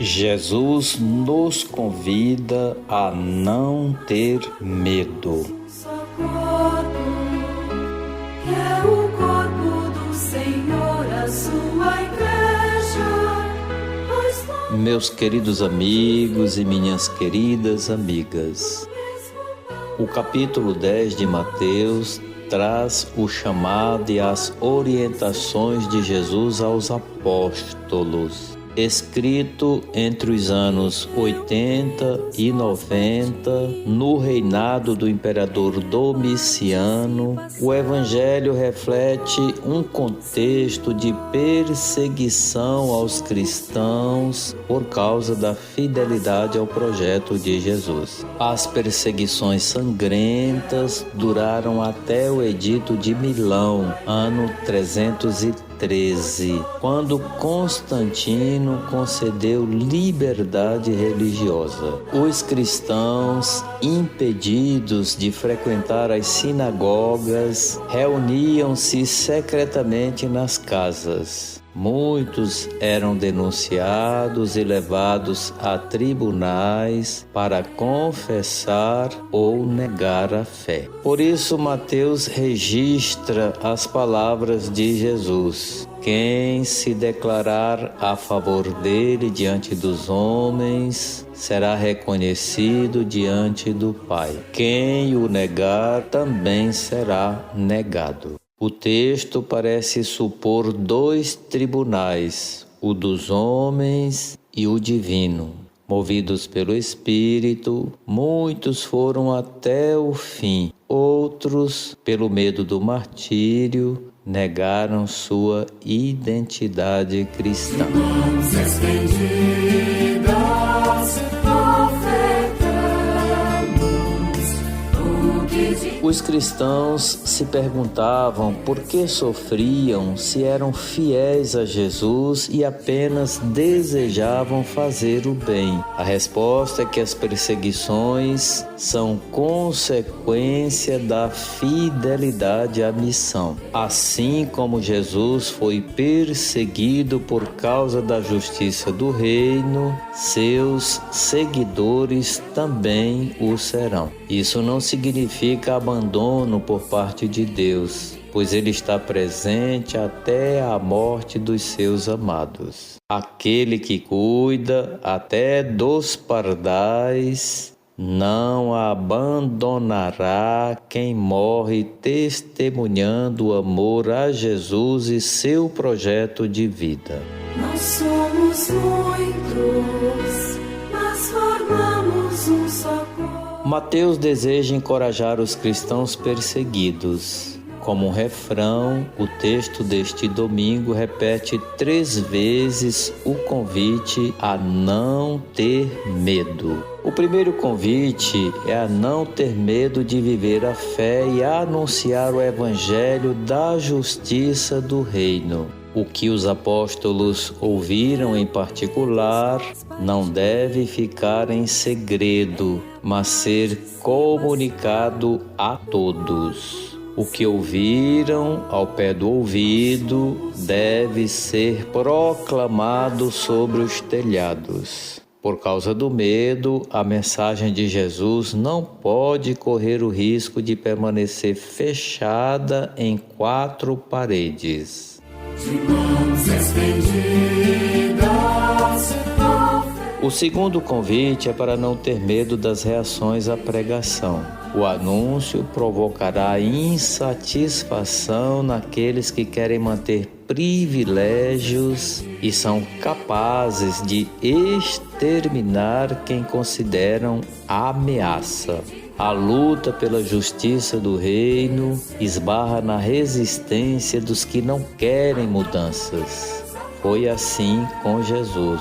Jesus nos convida a não ter medo. Que é o corpo do Senhor, a sua igreja. Meus queridos amigos e minhas queridas amigas, o capítulo 10 de Mateus traz o chamado e as orientações de Jesus aos apóstolos. Escrito entre os anos 80 e 90, no reinado do imperador Domiciano, o Evangelho reflete um contexto de perseguição aos cristãos por causa da fidelidade ao projeto de Jesus. As perseguições sangrentas duraram até o Edito de Milão, ano 313, quando Constantino concedeu liberdade religiosa. Os cristãos, impedidos de frequentar as sinagogas, reuniam-se secretamente nas casas. Muitos eram denunciados e levados a tribunais para confessar ou negar a fé. Por isso, Mateus registra as palavras de Jesus: quem se declarar a favor dele diante dos homens será reconhecido diante do Pai. Quem o negar também será negado. O texto parece supor dois tribunais, o dos homens e o divino. Movidos pelo Espírito, muitos foram até o fim, outros, pelo medo do martírio, negaram sua identidade cristã. Os cristãos se perguntavam por que sofriam se eram fiéis a Jesus e apenas desejavam fazer o bem. A resposta é que as perseguições são consequência da fidelidade à missão. Assim como Jesus foi perseguido por causa da justiça do reino, seus seguidores também o serão. Isso não significa abandono por parte de Deus, pois Ele está presente até a morte dos seus amados. Aquele que cuida até dos pardais não abandonará quem morre testemunhando o amor a Jesus e seu projeto de vida. Nós somos muitos, mas formamos um só corpo. Mateus deseja encorajar os cristãos perseguidos. Como um refrão, o texto deste domingo repete 3 vezes o convite a não ter medo. O primeiro convite é a não ter medo de viver a fé e a anunciar o evangelho da justiça do reino. O que os apóstolos ouviram em particular não deve ficar em segredo, mas ser comunicado a todos. O que ouviram ao pé do ouvido deve ser proclamado sobre os telhados. Por causa do medo, a mensagem de Jesus não pode correr o risco de permanecer fechada em 4 paredes. O segundo convite é para não ter medo das reações à pregação. O anúncio provocará insatisfação naqueles que querem manter privilégios e são capazes de exterminar quem consideram ameaça. A luta pela justiça do reino esbarra na resistência dos que não querem mudanças. Foi assim com Jesus.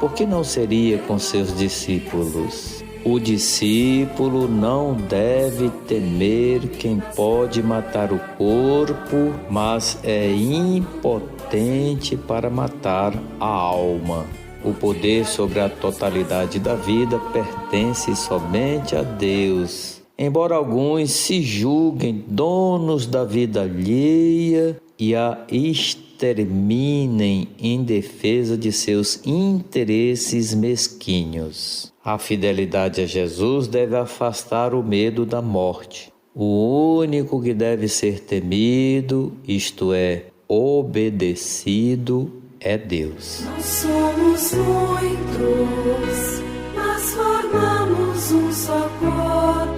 Por que não seria com seus discípulos? O discípulo não deve temer quem pode matar o corpo, mas é impotente para matar a alma. O poder sobre a totalidade da vida pertence somente a Deus. Embora alguns se julguem donos da vida alheia e a exterminem exterminem em defesa de seus interesses mesquinhos. A fidelidade a Jesus deve afastar o medo da morte. O único que deve ser temido, isto é, obedecido, é Deus. Nós somos muitos, mas formamos um só corpo.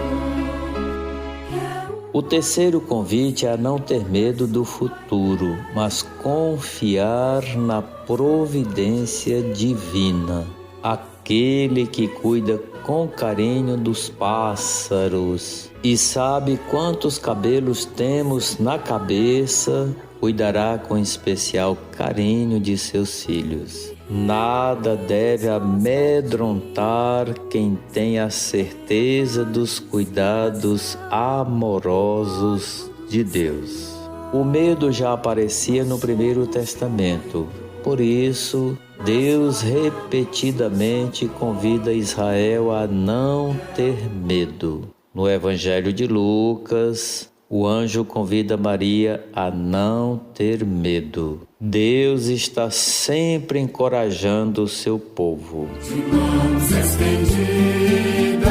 O terceiro convite é a não ter medo do futuro, mas confiar na providência divina. Aquele que cuida com carinho dos pássaros e sabe quantos cabelos temos na cabeça, cuidará com especial carinho de seus filhos. Nada deve amedrontar quem tem a certeza dos cuidados amorosos de Deus. O medo já aparecia no Primeiro Testamento. Por isso, Deus repetidamente convida Israel a não ter medo. No Evangelho de Lucas, o anjo convida Maria a não ter medo. Deus está sempre encorajando o seu povo. De mãos estendidas,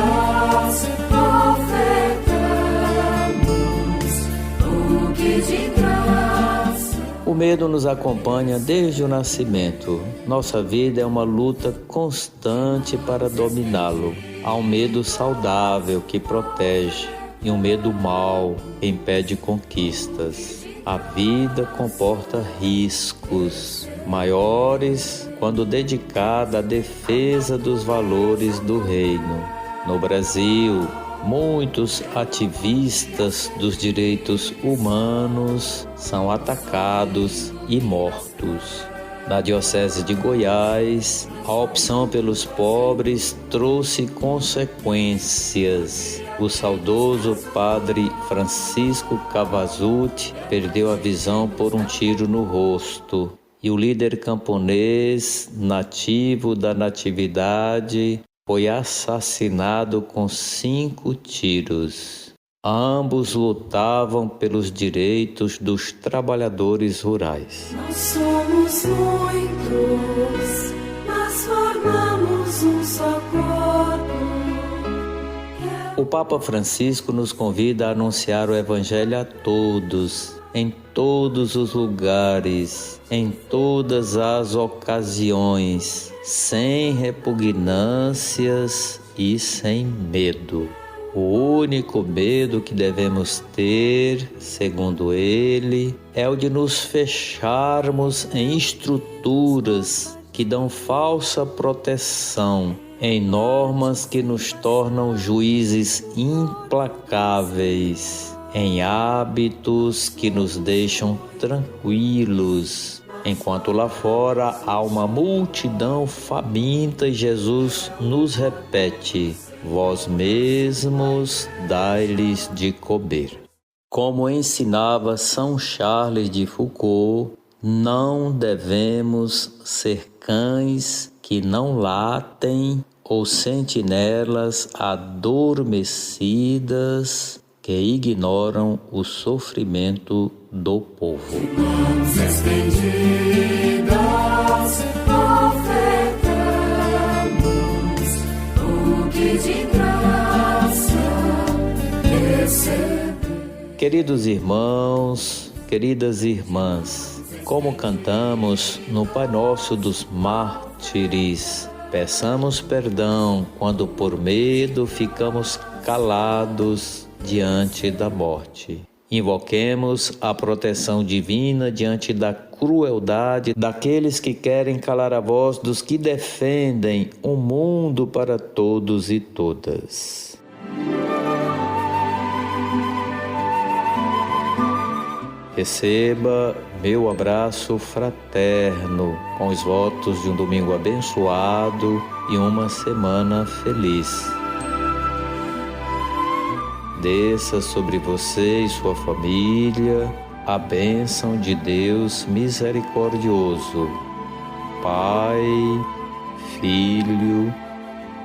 ofertamos o que de graça. O medo nos acompanha desde o nascimento. Nossa vida é uma luta constante para dominá-lo. Há um medo saudável que protege e um medo mau que impede conquistas. A vida comporta riscos maiores quando dedicada à defesa dos valores do reino. No Brasil, muitos ativistas dos direitos humanos são atacados e mortos. Na Diocese de Goiás, a opção pelos pobres trouxe consequências. O saudoso padre Francisco Cavazuti perdeu a visão por um tiro no rosto. E o líder camponês nativo da Natividade foi assassinado com 5 tiros. Ambos lutavam pelos direitos dos trabalhadores rurais. Nós somos muitos, mas formamos um só corpo. O Papa Francisco nos convida a anunciar o Evangelho a todos, em todos os lugares, em todas as ocasiões, sem repugnâncias e sem medo. O único medo que devemos ter, segundo ele, é o de nos fecharmos em estruturas que dão falsa proteção, em normas que nos tornam juízes implacáveis, em hábitos que nos deixam tranquilos, enquanto lá fora há uma multidão faminta e Jesus nos repete: vós mesmos dai-lhes de comer. Como ensinava São Charles de Foucault, não devemos ser cães que não latem ou sentinelas adormecidas que ignoram o sofrimento do povo. De mãos estendidas, ofertamos o que de graça recebemos. Queridos irmãos, queridas irmãs, como cantamos no Pai Nosso dos Mártires, peçamos perdão quando por medo ficamos calados diante da morte. Invoquemos a proteção divina diante da crueldade daqueles que querem calar a voz dos que defendem um mundo para todos e todas. Receba meu abraço fraterno com os votos de um domingo abençoado e uma semana feliz. Desça sobre você e sua família a bênção de Deus misericordioso, Pai, Filho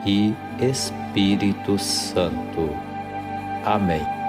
e Espírito Santo. Amém.